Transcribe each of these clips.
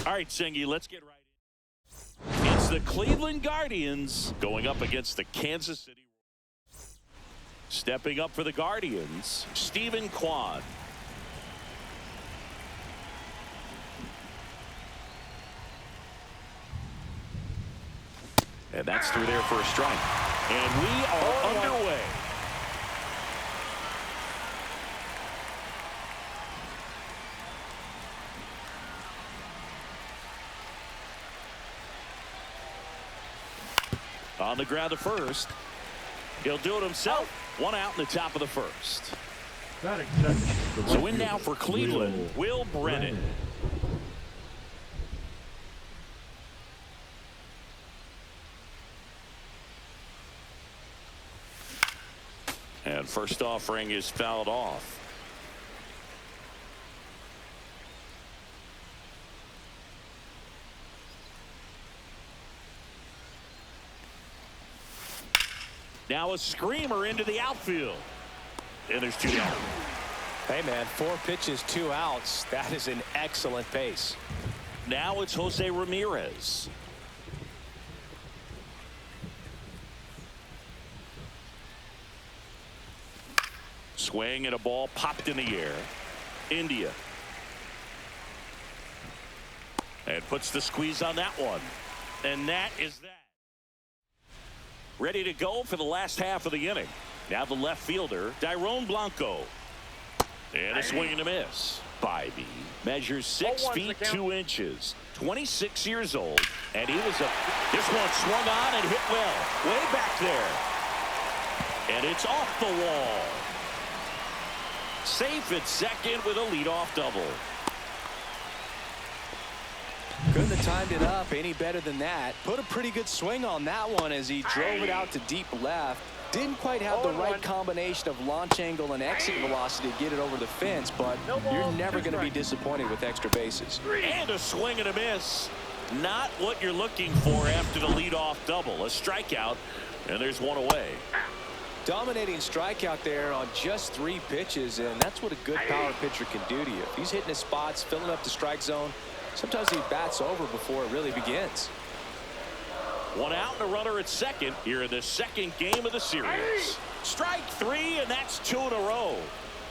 All right, Singy, let's get right in. It's the Cleveland Guardians going up against the Kansas City. Stepping up for the Guardians, Stephen Kwan. And that's through there for a strike. And we are underway. On the ground to first. He'll do it himself. One out in the top of the first. So in now for Cleveland, Will Brennan. And first offering is fouled off. Now a screamer into the outfield. And there's 2 down. Hey, man, 4 pitches, 2 outs. That is an excellent pace. Now it's Jose Ramirez. Swing and a ball popped in the air. India. And puts the squeeze on that one. And that is that. Ready to go for the last half of the inning. Now the left fielder, Dairon Blanco. And a swing and a miss. Bybee measures 6 feet 2 inches. 26 years old. And he was this one swung on and hit well. Way back there. And it's off the wall. Safe at second with a leadoff double. Couldn't have timed it up any better than that. Put a pretty good swing on that one as he drove it out to deep left. Didn't quite have the right combination of launch angle and exit velocity to get it over the fence, but you're never going to be disappointed with extra bases. And a swing and a miss. Not what you're looking for after the leadoff double. A strikeout, and there's one away. Dominating strikeout there on just 3 pitches, and that's what a good power pitcher can do to you. If he's hitting his spots, filling up the strike zone, sometimes he bats over before it really begins. 1 out and a runner at second here in the second game of the series. Strike 3, and that's 2 in a row.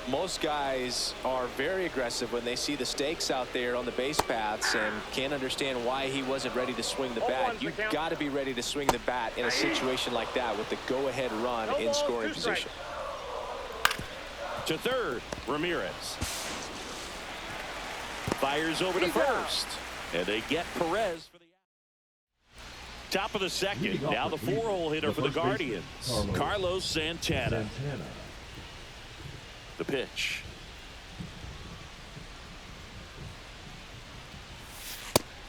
Most guys are very aggressive when they see the stakes out there on the base paths and can't understand why he wasn't ready to swing the bat. You've got to be ready to swing the bat in a situation like that with the go-ahead run in scoring position. To third, Ramirez. Fires over to first. And they get Perez for the out. Top of the second. Now the 4-hole hitter for the Guardians, Carlos Santana. The pitch.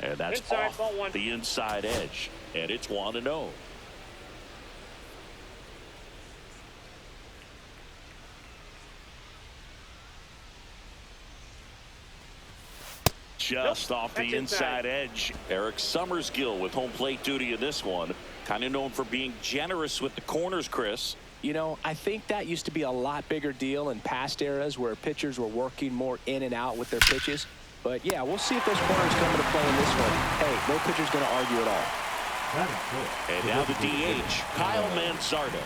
And that's off the inside edge. And it's 1-0. Just off the inside edge. Eric Summersgill with home plate duty in this one. Kind of known for being generous with the corners, Chris. You know, I think that used to be a lot bigger deal in past eras where pitchers were working more in and out with their pitches. But, yeah, we'll see if those corners come into play in this one. Hey, no pitcher's going to argue at all. And now the DH, Kyle Manzardo.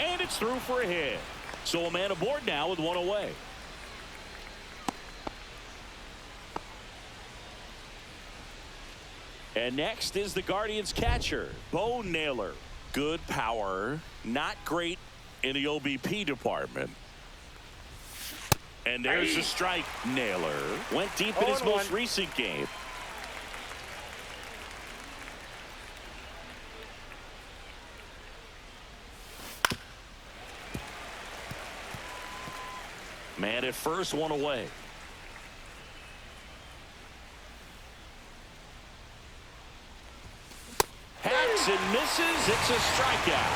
And it's through for a hit. So a man aboard now with 1 away. And next is the Guardians catcher, Bo Naylor. Good power, not great in the OBP department. And there's the strike. Naylor went deep in his most recent game. Man at first, 1 away. Hacks and misses. It's a strikeout.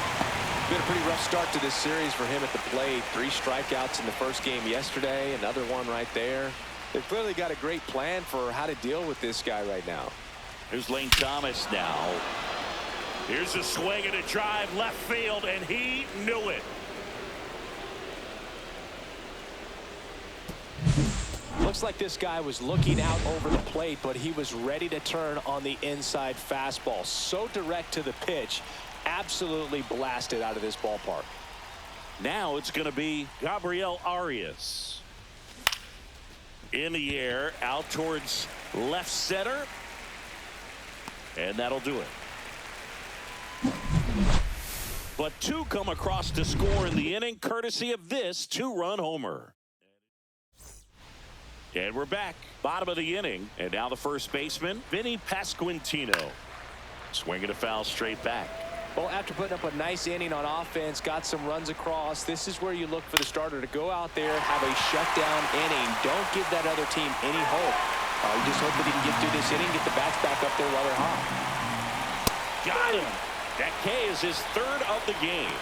been a pretty rough start to this series for him at the plate. 3 strikeouts in the first game yesterday, another one right there. They've clearly got a great plan for how to deal with this guy right now. Here's Lane Thomas now. Here's a swing and a drive left field, and he knew it. Looks like this guy was looking out over the plate, but he was ready to turn on the inside fastball. So direct to the pitch, absolutely blasted out of this ballpark. Now it's going to be Gabriel Arias. In the air, out towards left center. And that'll do it. But 2 come across to score in the inning, courtesy of this 2-run homer. And we're back, bottom of the inning, and now the first baseman, Vinny Pasquantino. Swinging a foul straight back. Well, after putting up a nice inning on offense, got some runs across, this is where you look for the starter to go out there, have a shutdown inning. Don't give that other team any hope. You just hope that he can get through this inning, get the bats back up there while they're hot. Got him. That K is his 3rd of the game.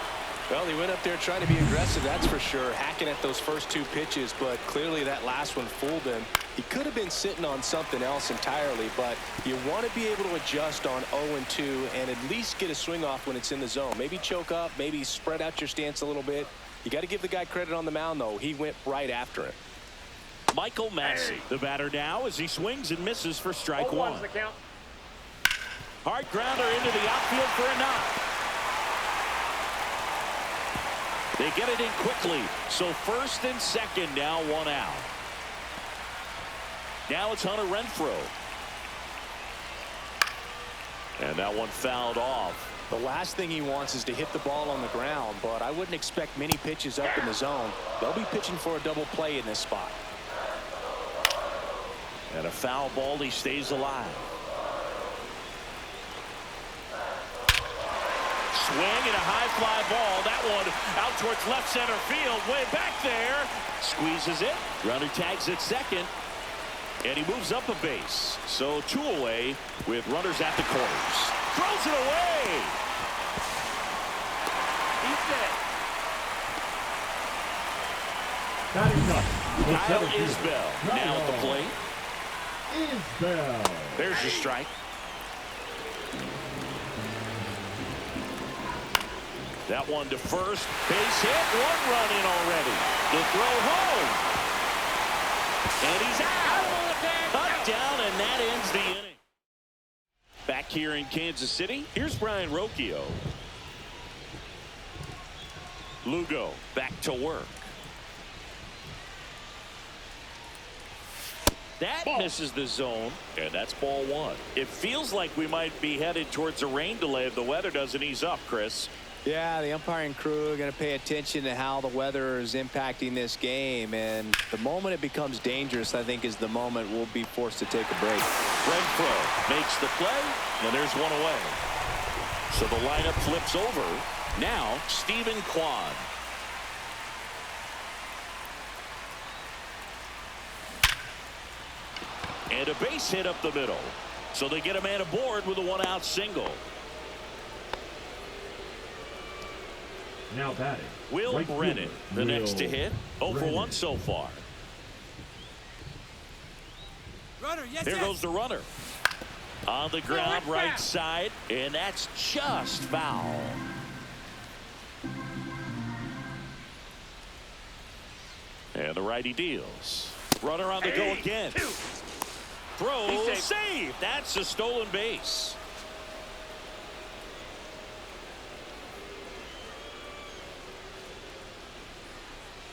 Well, he went up there trying to be aggressive, that's for sure, hacking at those first 2 pitches, but clearly that last one fooled him. He could have been sitting on something else entirely, but you want to be able to adjust on 0-2 and at least get a swing off when it's in the zone. Maybe choke up, maybe spread out your stance a little bit. You got to give the guy credit on the mound, though. He went right after it. Michael Massey, the batter now, as he swings and misses for strike 1. Hard grounder into the outfield for a knock. They get it in quickly, so first and second now, 1 out. Now it's Hunter Renfroe. And that one fouled off. The last thing he wants is to hit the ball on the ground, but I wouldn't expect many pitches up in the zone. They'll be pitching for a double play in this spot. And a foul ball, he stays alive. Swing and a high fly ball. That one out towards left center field. Way back there. Squeezes it. Runner tags at second. And he moves up a base. So 2 away with runners at the corners. Throws it away. He's dead. Kyle Isbell now at the plate. There's your strike. That one to first. Base hit. 1 run in already. The throw home. And he's out. Cut down, and that ends the inning. Back here in Kansas City, here's Brian Rocchio. Lugo back to work. That misses the zone, and that's ball 1. It feels like we might be headed towards a rain delay if the weather doesn't ease up, Chris. Yeah, the umpiring crew are going to pay attention to how the weather is impacting this game, and the moment it becomes dangerous, I think, is the moment we'll be forced to take a break. Renfroe makes the play, and there's 1 away. So the lineup flips over. Now, Stephen Kwan. And a base hit up the middle. So they get a man aboard with a 1-out single. Now batting, Will right Brennan, the next to hit. 0 for 1 so far. Runner, yes, There goes the runner. On the ground, right side, and that's just foul. And the righty deals. Runner on the go again. Throw, save. That's a stolen base.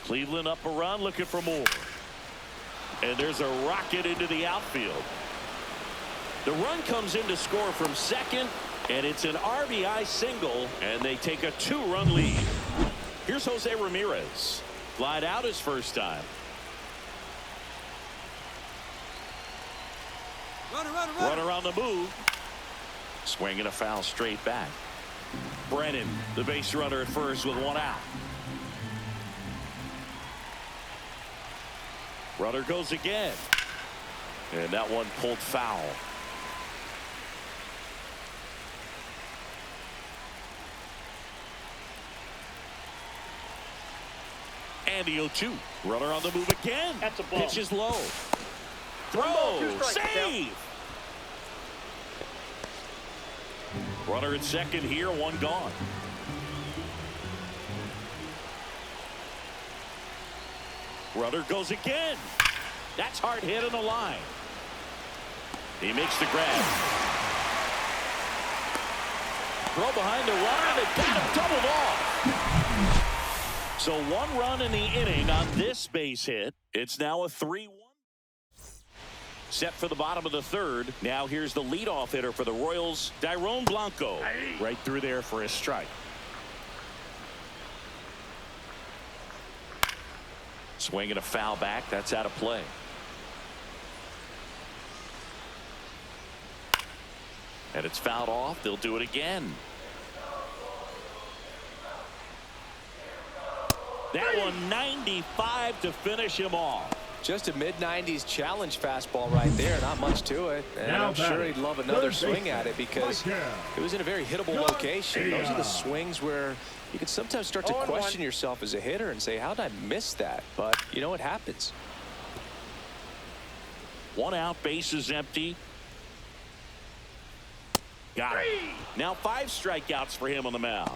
Cleveland up a run, looking for more. And there's a rocket into the outfield. The run comes in to score from second, and it's an RBI single, and they take a 2-run lead. Here's Jose Ramirez. Flied out his first time. Runner on the move. Swinging a foul straight back. Brennan, the base runner at first with 1 out. Runner goes again. And that one pulled foul. And the 0-2. Runner on the move again. That's a ball. Pitch is low. Throw. 2 strikes, Save. Runner at second here. One gone. Runner goes again. That's hard hit on the line. He makes the grab. Throw behind the runner, and they got him doubled off. So 1 run in the inning on this base hit. It's now a 3-1. Set for the bottom of the third. Now here's the leadoff hitter for the Royals, Dairon Blanco. Right through there for a strike. Swinging a foul back. That's out of play. And it's fouled off. They'll do it again. That one 95 to finish him off. Just a mid-90s challenge fastball right there. Not much to it. And I'm sure he'd love another swing at it because it was in a very hittable location. Those are the swings where you can sometimes start to question yourself as a hitter and say, how did I miss that? But, you know, it happens. 1 out, base is empty. Got it. Now 5 strikeouts for him on the mound.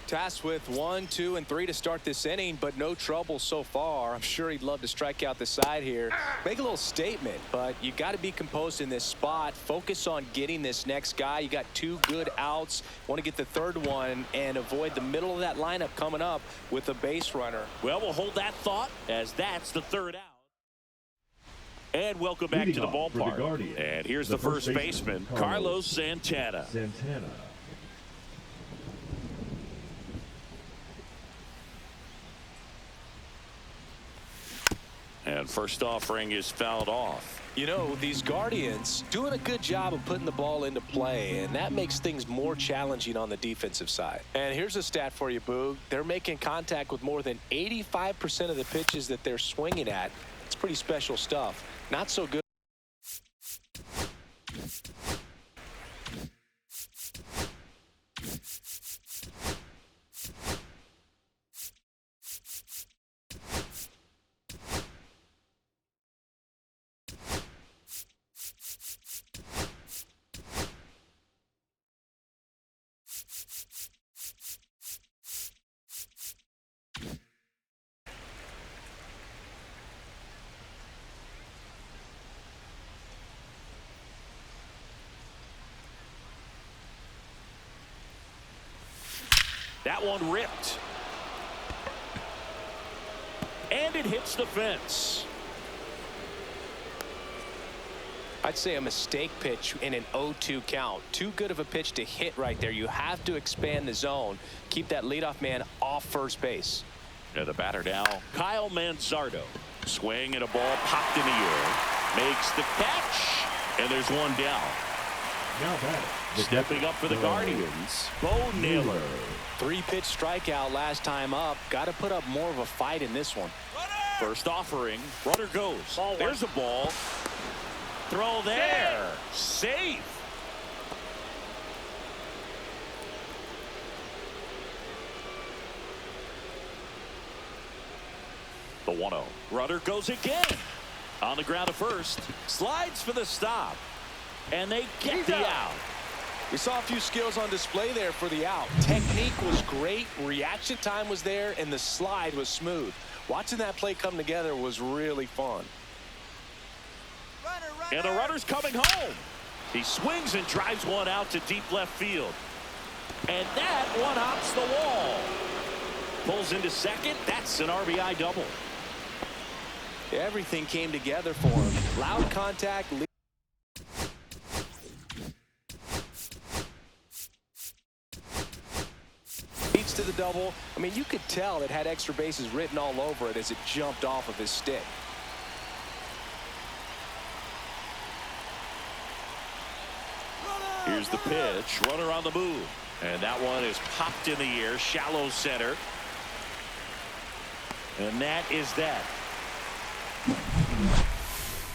Tasked with 1, 2, and 3 to start this inning, but no trouble so far. I'm sure he'd love to strike out the side here. Make a little statement, but you got to be composed in this spot. Focus on getting this next guy. You got 2 good outs. Want to get the 3rd one and avoid the middle of that lineup coming up with a base runner. Well, we'll hold that thought as that's the 3rd out. And welcome back to the ballpark. And here's the first baseman, Carlos Santana. And first offering is fouled off. You know, these Guardians doing a good job of putting the ball into play, and that makes things more challenging on the defensive side. And here's a stat for you, Boog. They're making contact with more than 85% of the pitches that they're swinging at. It's pretty special stuff. Not so good. That one ripped. And it hits the fence. I'd say a mistake pitch in an 0-2 count. Too good of a pitch to hit right there. You have to expand the zone. Keep that leadoff man off first base. And the batter now, Kyle Manzardo. Swing and a ball popped in the air. Makes the catch. And there's one down. Now batting. Stepping up for the Guardians, Bo Naylor. 3-pitch strikeout last time up. Got to put up more of a fight in this one. First offering. Runner goes. There's a ball. Throw there. Safe. The 1-0. Runner goes again. On the ground to first. Slides for the stop. And they get the out. We saw a few skills on display there for the out. Technique was great. Reaction time was there. And the slide was smooth. Watching that play come together was really fun. And the runner's coming home. He swings and drives one out to deep left field. And that one hops the wall. Pulls into second. That's an RBI double. Everything came together for him. Loud contact. Leads to the double. I mean, you could tell it had extra bases written all over it as it jumped off of his stick. Here's the pitch. Runner on the move. And that one is popped in the air. Shallow center. And that is that.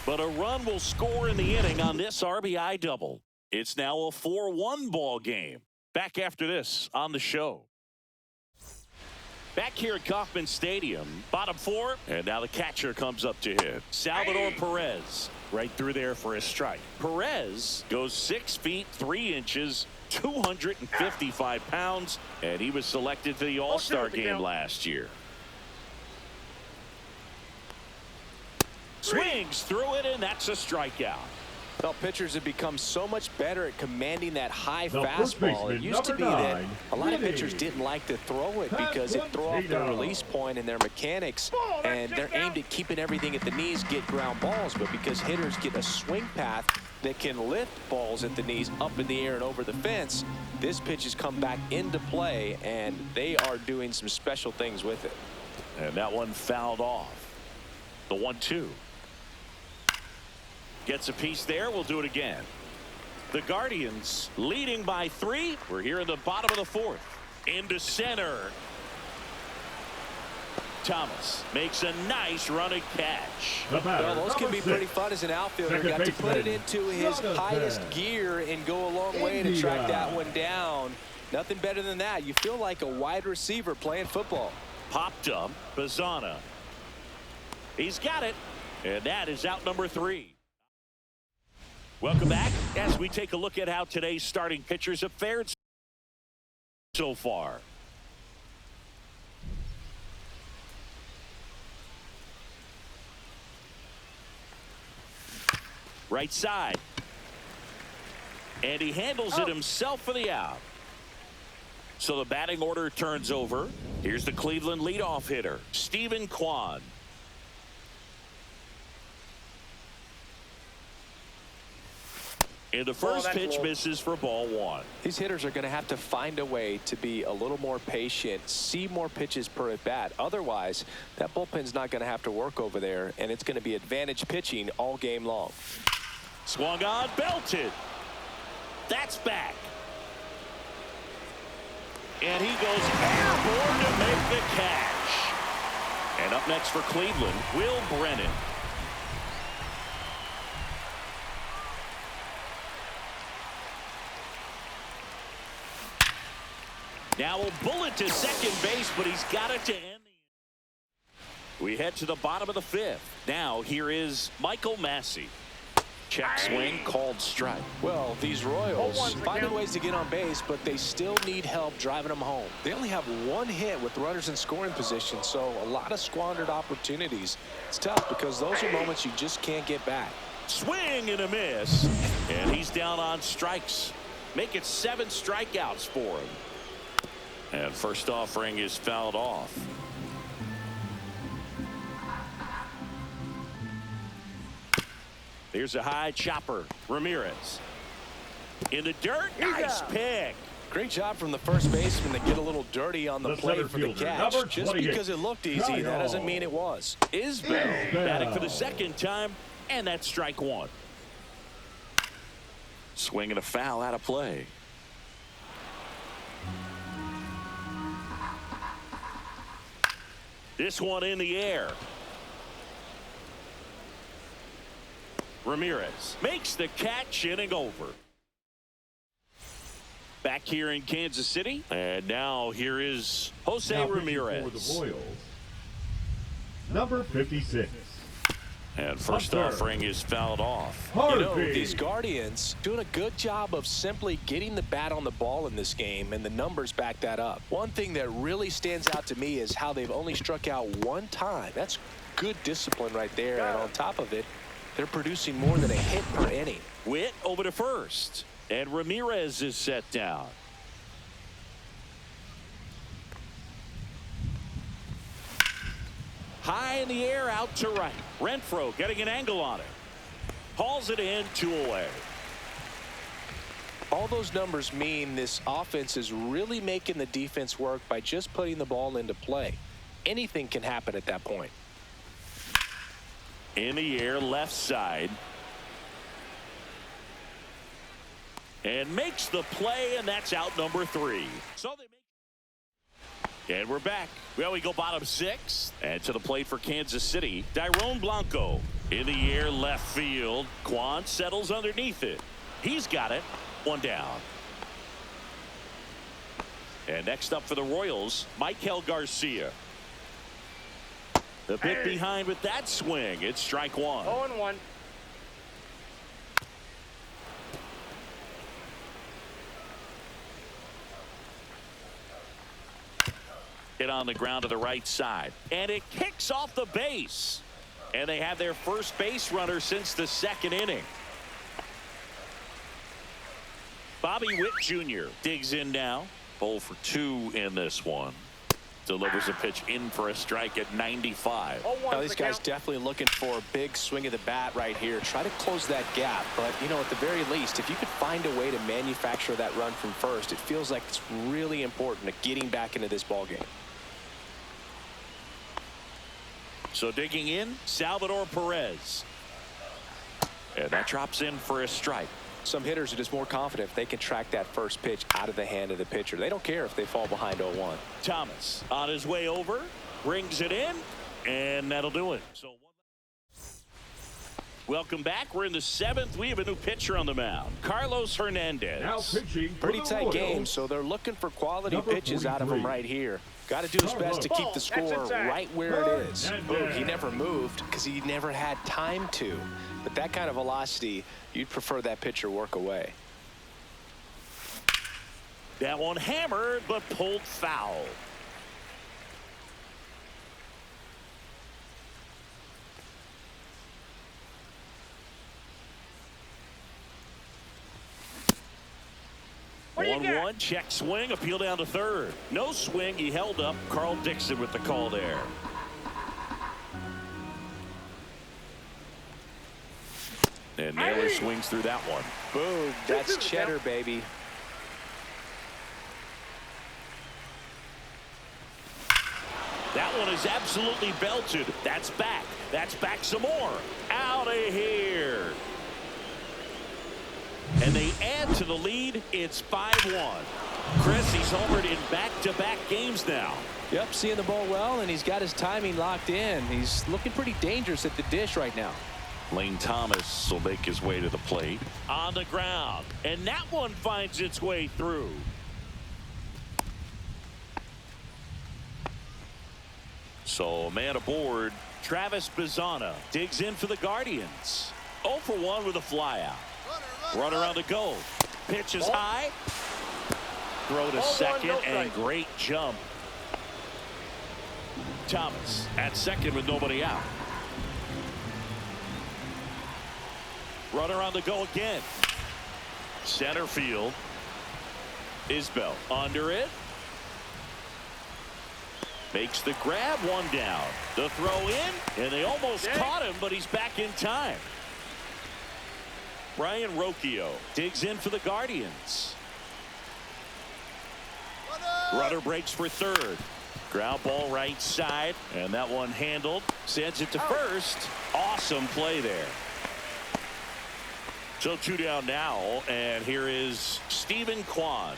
But a run will score in the inning on this RBI double. It's now a 4-1 ball game. Back after this on the show. Back here at Kauffman Stadium, bottom four, and now the catcher comes up to hit. Salvador Perez right through there for a strike. Perez goes 6 feet 3 inches, 255 pounds, and he was selected for the All-Star game last year. Swings through it, and that's a strikeout. Well, pitchers have become so much better at commanding that high fastball. It used to be that a lot of pitchers didn't like to throw it because it threw off their release point and their mechanics, and they're aimed at keeping everything at the knees, get ground balls. But because hitters get a swing path that can lift balls at the knees up in the air and over the fence, this pitch has come back into play, and they are doing some special things with it. And that one fouled off. The 1-2. Gets a piece there. We'll do it again. The Guardians leading by 3. We're here in the bottom of the 4th. Into center. Thomas makes a nice running catch. Well, those can be pretty fun as an outfielder. Got to put it into his highest gear and go a long way to track that one down. Nothing better than that. You feel like a wide receiver playing football. Popped up. Bazana. He's got it. And that is out number 3. Welcome back as we take a look at how today's starting pitchers have fared so far. Right side. And he handles it himself for the out. So the batting order turns over. Here's the Cleveland leadoff hitter, Stephen Kwan. And the first pitch misses for ball 1. These hitters are going to have to find a way to be a little more patient, see more pitches per at bat. Otherwise, that bullpen's not going to have to work over there, and it's going to be advantage pitching all game long. Swung on, belted. That's back. And he goes airborne to make the catch. And up next for Cleveland, Will Brennan. Now a bullet to second base, but he's got it to end the. We head to the bottom of the 5th. Now here is Michael Massey. Check swing, called strike. Well, these Royals finding ways to get on base, but they still need help driving them home. They only have 1 hit with runners in scoring position, so a lot of squandered opportunities. It's tough because those are moments you just can't get back. Swing and a miss, and he's down on strikes. Make it 7 strikeouts for him. And first offering is fouled off. Here's a high chopper. Ramirez. In the dirt. Nice pick. Great job from the first baseman to get a little dirty on the plate for the catch. Just because it looked easy, that doesn't mean it was. Isbell batting for the 2nd time, and that's strike 1. Swing and a foul out of play. This one in the air. Ramirez makes the catch, inning over. Back here in Kansas City, and now here is Jose Ramirez. For the Royals, number 56. And first offering is fouled off. You know, these Guardians doing a good job of simply getting the bat on the ball in this game, and the numbers back that up. One thing that really stands out to me is how they've only struck out 1 time. That's good discipline right there, and on top of it, they're producing more than a hit per inning. Witt over to first, and Ramirez is set down. High in the air, out to right. Renfroe getting an angle on it. Hauls it in, 2 away. All those numbers mean this offense is really making the defense work by just putting the ball into play. Anything can happen at that point. In the air, left side. And makes the play, and that's out number 3. So they make. And we're back. Well, we go bottom 6. And to the plate for Kansas City, Dairon Blanco. In the air, left field. Kwan settles underneath it. He's got it. 1 down. And next up for the Royals, Michael Garcia. The bit behind with that swing. It's strike one. 0-1. Hit on the ground to the right side. And it kicks off the base. And they have their first base runner since the second inning. Bobby Witt Jr. digs in now. 0 for 2 in this one. Delivers a pitch in for a strike at 95. Now, this guy's definitely looking for a big swing of the bat right here. Try to close that gap. But, you know, at the very least, if you could find a way to manufacture that run from first, it feels like it's really important to getting back into this ballgame. So digging in, Salvador Perez. And that drops in for a strike. Some hitters are just more confident if they can track that first pitch out of the hand of the pitcher. They don't care if they fall behind 0-1. Thomas on his way over, brings it in, and that'll do it. So welcome back. We're in the 7th. We have a new pitcher on the mound, Carlos Hernandez. Now pitching for Pretty the tight Royals, game, so they're looking for quality number pitches out of him 43. right here. Got to do his best to keep the score right where it is. Boom, he never moved because he never had time to. But that kind of velocity, you'd prefer that pitcher work away. That one hammered, but pulled foul. What do you got? 1-1, check swing, appeal down to third. No swing, he held up. Carl Dixon with the call there. And Naylor swings through that one. Boom, that's cheddar, baby. That one is absolutely belted. That's back. That's back some more. Out of here. And they add to the lead. It's 5-1. Chris, he's homered in back-to-back games now. Yep, seeing the ball well, and he's got his timing locked in. He's looking pretty dangerous at the dish right now. Lane Thomas will make his way to the plate. On the ground. And that one finds its way through. So a man aboard. Travis Bazzana digs in for the Guardians. 0 for 1 with a flyout. Runner on the go. Pitch is high. Throw to second and great jump. Thomas at second with nobody out. Runner on the go again. Center field. Isbell under it. Makes the grab, one down. The throw in, and they almost caught him, but he's back in time. Brian Rocchio digs in for the Guardians. Runner breaks for third. Ground ball right side, and that one handled. Sends it to first. Awesome play there. So 2 down now, and here is Stephen Kwan.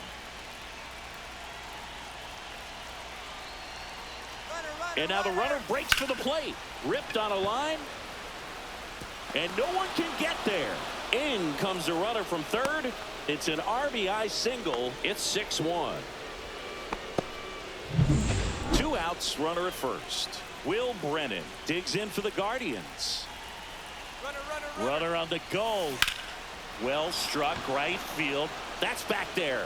And now the runner breaks for the plate. Ripped on a line. And no one can get there. In comes the runner from third. It's an RBI single. It's 6-1. 2 outs, runner at first. Will Brennan digs in for the Guardians. Runner on the go. Well struck, right field. That's back there.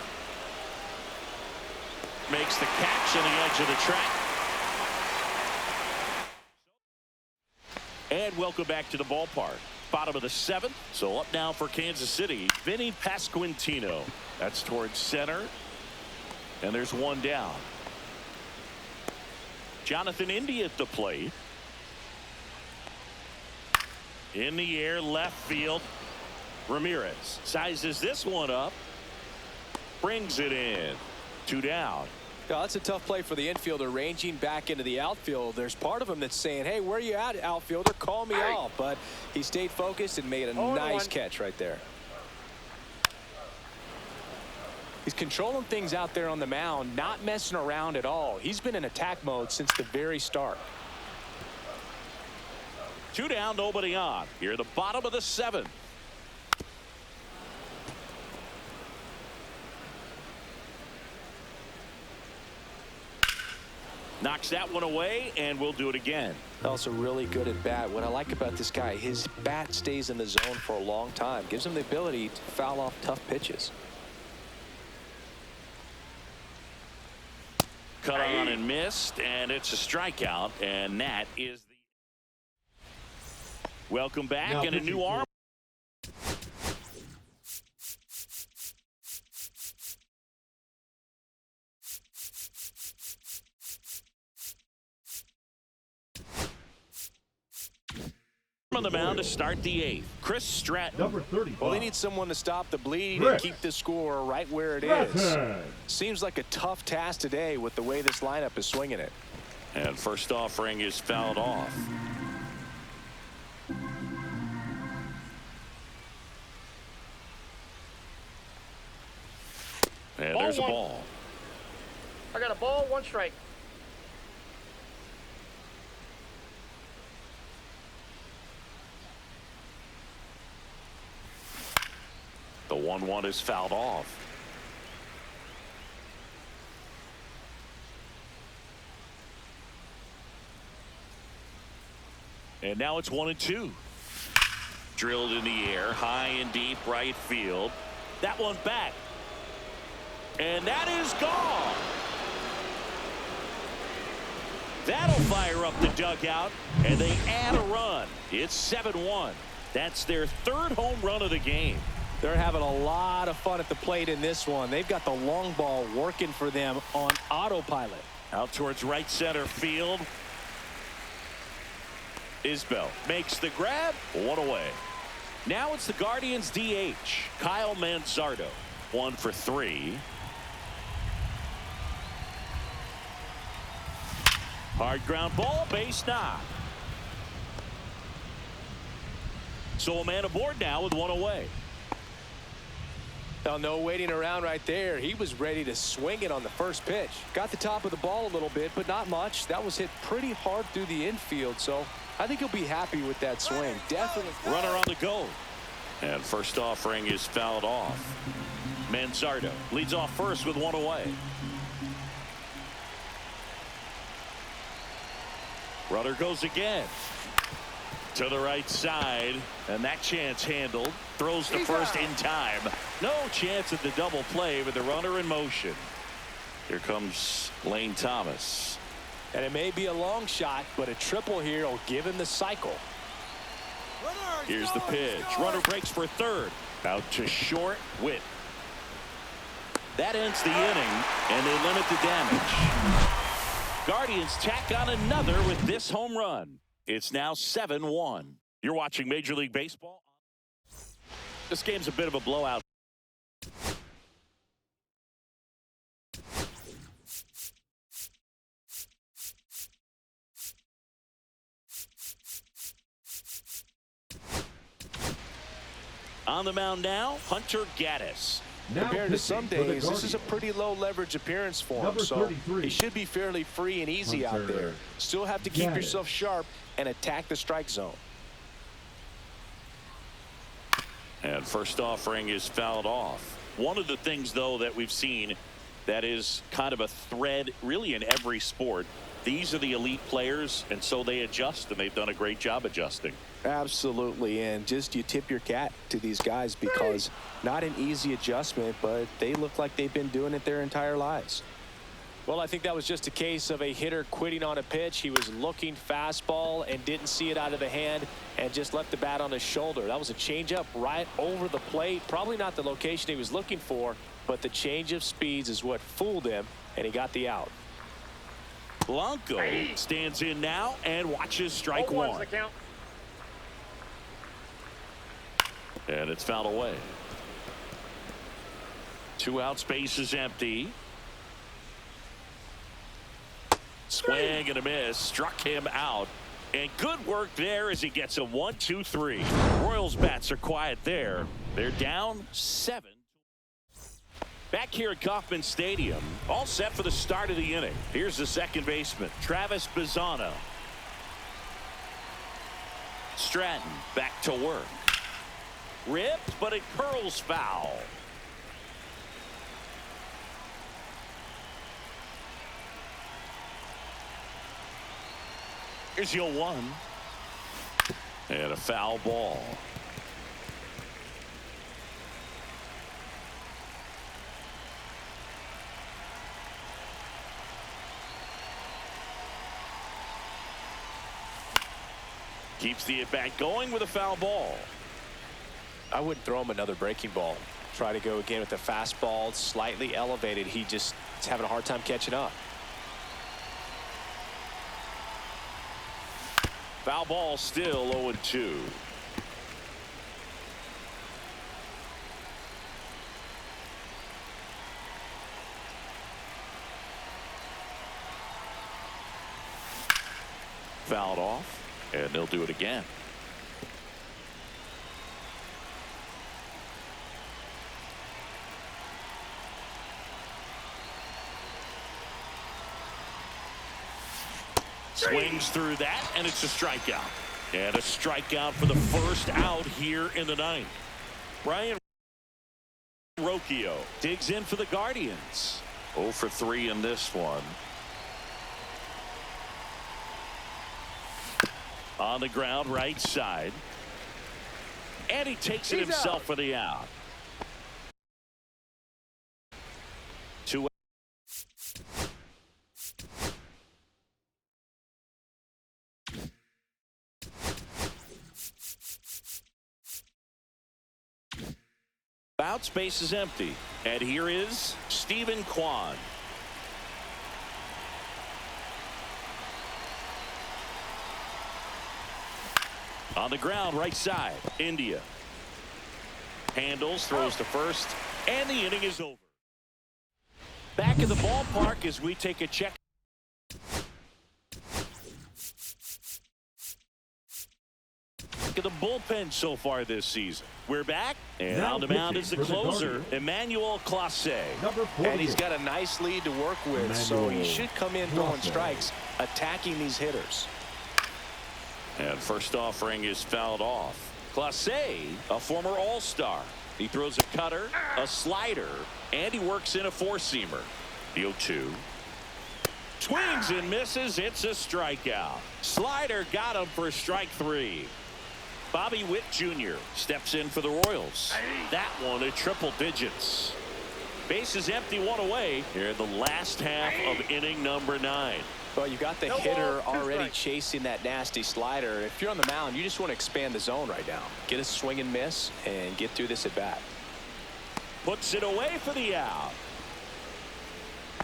Makes the catch on the edge of the track. And welcome back to the ballpark. Bottom of the 7th. So up now for Kansas City, Vinny Pasquantino. That's towards center. And there's one down. Jonathan India at the plate. In the air, left field. Ramirez sizes this one up. Brings it in. 2 down. Now, that's a tough play for the infielder, ranging back into the outfield. There's part of him that's saying, hey, where you at, outfielder? Call me off. But he stayed focused and made a nice catch right there. He's controlling things out there on the mound, not messing around at all. He's been in attack mode since the very start. 2 down, nobody on. Here at the bottom of the 7th. Knocks that one away, and we'll do it again. Also really good at bat. What I like about this guy, his bat stays in the zone for a long time. Gives him the ability to foul off tough pitches. Cut on and missed, and it's a strikeout, and that is the... Welcome back, Now and a new arm. On the mound to start the 8th. Chris Stratton. Number 35. Well, they need someone to stop the bleeding Chris and keep the score right where it is. Seems like a tough task today with the way this lineup is swinging it. And first offering is fouled off. And there's a ball. I got a ball, 1 strike. The 1-1 is fouled off. And now it's 1-2. Drilled in the air, high and deep right field. That one back. And that is gone. That'll fire up the dugout, and they add a run. It's 7-1. That's their 3rd home run of the game. They're having a lot of fun at the plate in this one. They've got the long ball working for them on autopilot. Out towards right center field. Isbell makes the grab. 1 away. Now it's the Guardians DH, Kyle Manzardo. 1 for 3. Hard ground ball, base knock. So a man aboard now with 1 away. Now, no waiting around right there. He was ready to swing it on the first pitch. Got the top of the ball a little bit, but not much. That was hit pretty hard through the infield, so I think he'll be happy with that swing. Definitely. Runner on the go. And first offering is fouled off. Manzardo leads off first with 1 away. Runner goes again. To the right side, and that chance handled. Throws to first in time. No chance at the double play with the runner in motion. Here comes Lane Thomas. And it may be a long shot, but a triple here will give him the cycle. Here's the pitch. Runner breaks for 3rd. Out to short. Witt. That ends the inning, and they limit the damage. Guardians tack on another with this home run. It's now 7-1. You're watching Major League Baseball. This game's a bit of a blowout. On the mound now, Hunter Gaddis. Compared to some days, this is a pretty low leverage appearance for him, so he should be fairly free and easy out there. Still have to keep yourself sharp and attack the strike zone. And first offering is fouled off. One of the things, though, that we've seen that is kind of a thread really in every sport. These are the elite players, and so they adjust, and they've done a great job adjusting. Absolutely, and just you tip your cap to these guys because not an easy adjustment, but they look like they've been doing it their entire lives. Well, I think that was just a case of a hitter quitting on a pitch. He was looking fastball and didn't see it out of the hand and just left the bat on his shoulder. That was a changeup right over the plate. Probably not the location he was looking for, but the change of speeds is what fooled him, and he got the out. Blanco stands in now and watches strike 1. The count. And it's fouled away. 2 outs, base is empty. Swing and a miss, struck him out, and good work there as he gets a 1-2-3. Royals bats are quiet there. They're down 7. Back here at Kauffman Stadium, all set for the start of the inning. Here's the second baseman, Travis Bazzano. Stratton back to work. Ripped, but it curls foul. Here's your 1. And a foul ball. Keeps the at-bat going with a foul ball. I wouldn't throw him another breaking ball. Try to go again with the fastball, slightly elevated. He just is having a hard time catching up. Foul ball, still 0-2. Fouled off, and they'll do it again. Swings through that, and it's a strikeout. And a strikeout for the first out here in the 9th. Brian Rocchio digs in for the Guardians. 0 for 3 in this one. On the ground, right side. And he takes it himself for the out. 2 out, space is empty. And here is Stephen Kwan. On the ground, right side. India handles, throws to first, and the inning is over. Back in the ballpark as we take a check. Look at the bullpen so far this season. We're back, and Now on the mound is the pitching for the closer, Guardians. Emmanuel Clase. Number 40. And he's got a nice lead to work with, so he should come in throwing Clase. strikes, attacking these hitters. And first offering is fouled off. Clase, a former All-Star. He throws a cutter, a slider, and he works in a four-seamer. The 0-2. Swings and misses. It's a strikeout. Slider got him for strike 3. Bobby Witt Jr. steps in for the Royals. That one at triple digits. Base is empty, 1 away here in the last half of inning number 9. Well, you got the hitter already chasing that nasty slider. If you're on the mound, you just want to expand the zone right now. Get a swing and miss and get through this at bat. Puts it away for the out.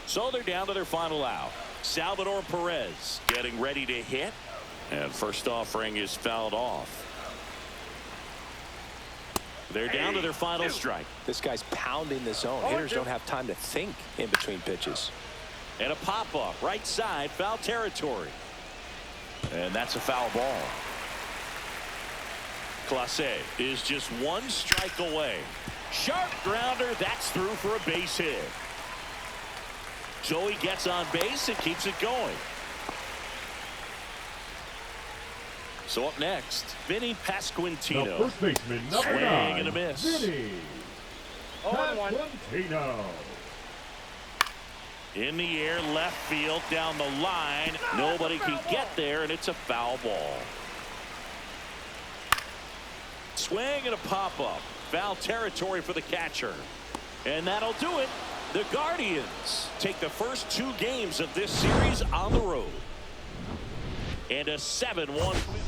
So they're down to their final out. Salvador Perez getting ready to hit. And first offering is fouled off. They're down to their final strike. This guy's pounding the zone. Hitters don't have time to think in between pitches. And a pop-up right side, foul territory. And that's a foul ball. Clase is just 1 strike away. Sharp grounder, that's through for a base hit. So he gets on base and keeps it going. So up next, Vinny The Pasquantino. first baseman, number Swing 9. and a miss. Vinny 0-1. Pasquantino. In the air, left field, down the line. Nobody can get there, and it's a foul ball. Swing and a pop-up. Foul territory for the catcher. And that'll do it. The Guardians take the first 2 games of this series on the road. And a 7-1 win.